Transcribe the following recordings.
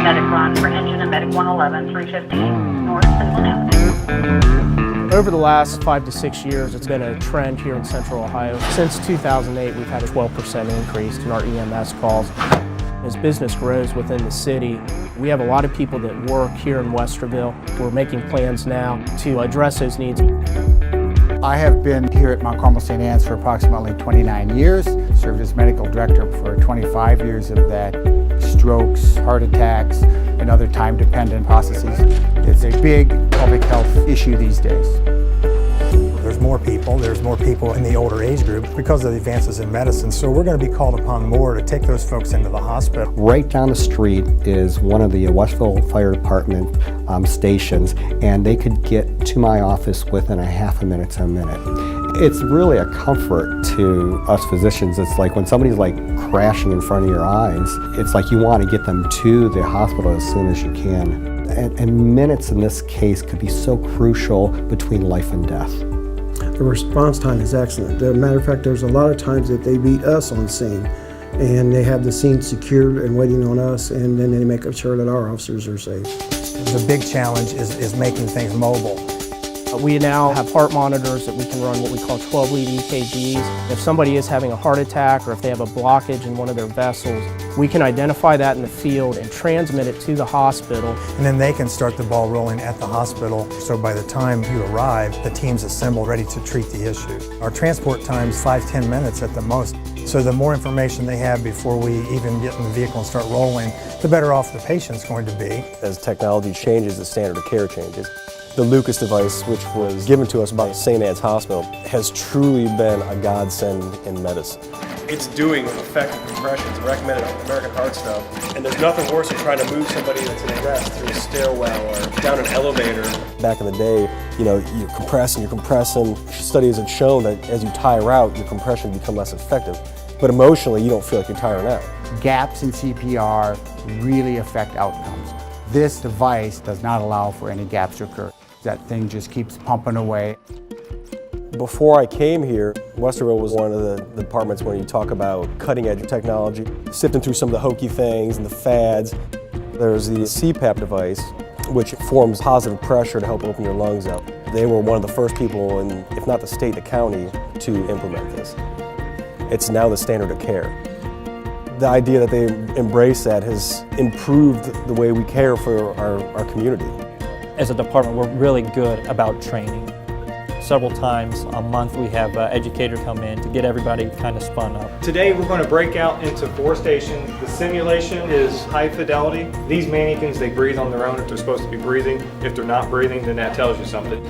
Medic run for engine and Medic 111, 315 North Finland Avenue. Over the last 5 to 6 years, it's been a trend here in Central Ohio. Since 2008, we've had a 12% increase in our EMS calls. As business grows within the city, we have a lot of people that work here in Westerville. We're making plans now to address those needs. I have been here at Mount Carmel St. Anne's for approximately 29 years, served as medical director for 25 years of that. Strokes, heart attacks, and other time-dependent processes. It's a big public health issue these days. There's more people in the older age group because of the advances in medicine, so we're going to be called upon more to take those folks into the hospital. Right down the street is one of the Westerville Fire Department stations, and they could get to my office within a half a minute to a minute. It's really a comfort to us physicians. It's like when somebody's like crashing in front of your eyes, it's like you want to get them to the hospital as soon as you can. And minutes in this case could be so crucial between life and death. The response time is excellent. As a matter of fact, there's a lot of times that they beat us on scene, and they have the scene secured and waiting on us, and then they make sure that our officers are safe. The big challenge is making things mobile. We now have heart monitors that we can run what we call 12-lead EKGs. If somebody is having a heart attack or if they have a blockage in one of their vessels, we can identify that in the field and transmit it to the hospital. And then they can start the ball rolling at the hospital, so by the time you arrive, the team's assembled, ready to treat the issue. Our transport time's 5-10 minutes at the most, so the more information they have before we even get in the vehicle and start rolling, the better off the patient's going to be. As technology changes, the standard of care changes. The Lucas device, which was given to us by St. Anne's Hospital, has truly been a godsend in medicine. It's doing effective compressions, recommended American Heart stuff, and there's nothing worse than trying to move somebody that's in arrest through a stairwell or down an elevator. Back in the day, you're compressing. Studies have shown that as you tire out, your compression becomes less effective. But emotionally, you don't feel like you're tiring out. Gaps in CPR really affect outcomes. This device does not allow for any gaps to occur. That thing just keeps pumping away. Before I came here, Westerville was one of the departments where you talk about cutting-edge technology, sifting through some of the hokey things and the fads. There's the CPAP device, which forms positive pressure to help open your lungs up. They were one of the first people, if not the state, the county, to implement this. It's now the standard of care. The idea that they embrace that has improved the way we care for our community. As a department, we're really good about training. Several times a month we have educators come in to get everybody kind of spun up. Today we're going to break out into 4 stations. The simulation is high fidelity. These mannequins, they breathe on their own if they're supposed to be breathing. If they're not breathing, then that tells you something.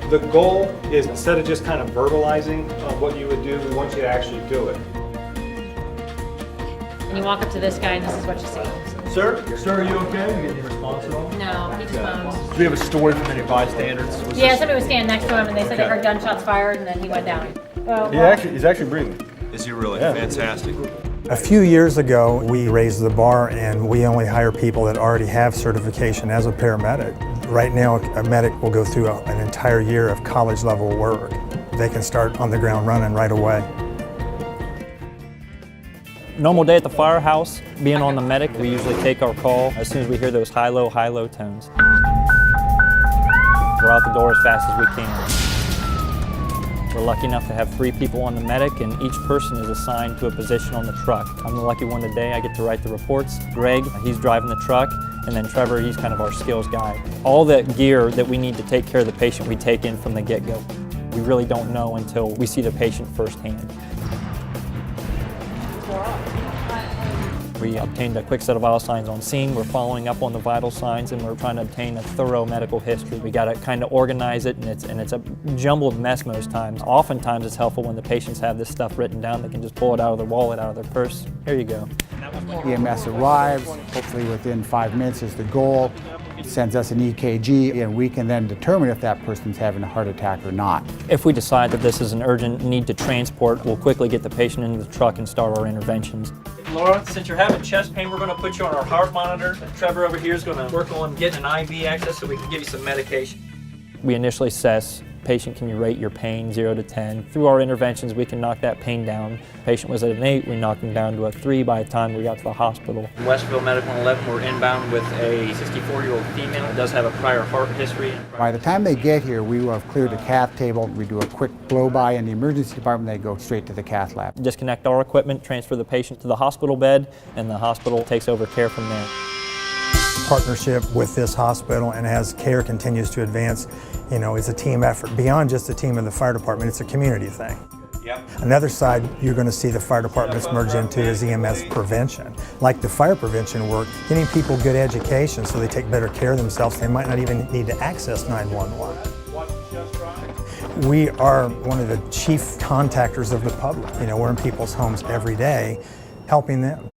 The goal is, instead of just kind of verbalizing what you would do, we want you to actually do it. And you walk up to this guy and this is what you see. Sir, are you okay? You get any response at all? No, he just moans. Do we have a story from any bystanders? Yeah, somebody was standing next to him and they said they heard gunshots fired and then he went down. He's actually breathing. Is he really? Yeah. Fantastic. A few years ago, we raised the bar and we only hire people that already have certification as a paramedic. Right now, a medic will go through an entire year of college-level work. They can start on the ground running right away. Normal day at the firehouse, being on the medic, we usually take our call as soon as we hear those high-low tones. We're out the door as fast as we can. We're lucky enough to have 3 people on the medic, and each person is assigned to a position on the truck. I'm the lucky one today. I get to write the reports. Greg, he's driving the truck, and then Trevor, he's kind of our skills guy. All that gear that we need to take care of the patient we take in from the get-go. We really don't know until we see the patient firsthand. We obtained a quick set of vital signs on scene. We're following up on the vital signs and we're trying to obtain a thorough medical history. We got to kind of organize it, and it's a jumbled mess most times. Oftentimes it's helpful when the patients have this stuff written down. They can just pull it out of their wallet, out of their purse. Here you go. EMS arrives, hopefully within 5 minutes is the goal. It sends us an EKG, and we can then determine if that person's having a heart attack or not. If we decide that this is an urgent need to transport, we'll quickly get the patient into the truck and start our interventions. Laura, since you're having chest pain, we're going to put you on our heart monitor. Trevor over here is going to work on getting an IV access so we can give you some medication. We initially assess Patient, can you rate your pain 0 to 10? Through our interventions, we can knock that pain down. Patient was at an 8, we knocked him down to a 3 by the time we got to the hospital. In Westerville Medic 111, we're inbound with a 64-year-old female who does have a prior heart history. By the time they get here, we will have cleared the cath table. We do a quick blow-by in the emergency department. They go straight to the cath lab. Disconnect our equipment, transfer the patient to the hospital bed, and the hospital takes over care from there. Partnership with this hospital, and as care continues to advance, it's a team effort. Beyond just a team of the fire department, it's a community thing. Yep. Another side you're going to see the fire departments merge into is EMS prevention. Like the fire prevention work, getting people good education so they take better care of themselves. They might not even need to access 911. We are one of the chief contactors of the public. We're in people's homes every day helping them.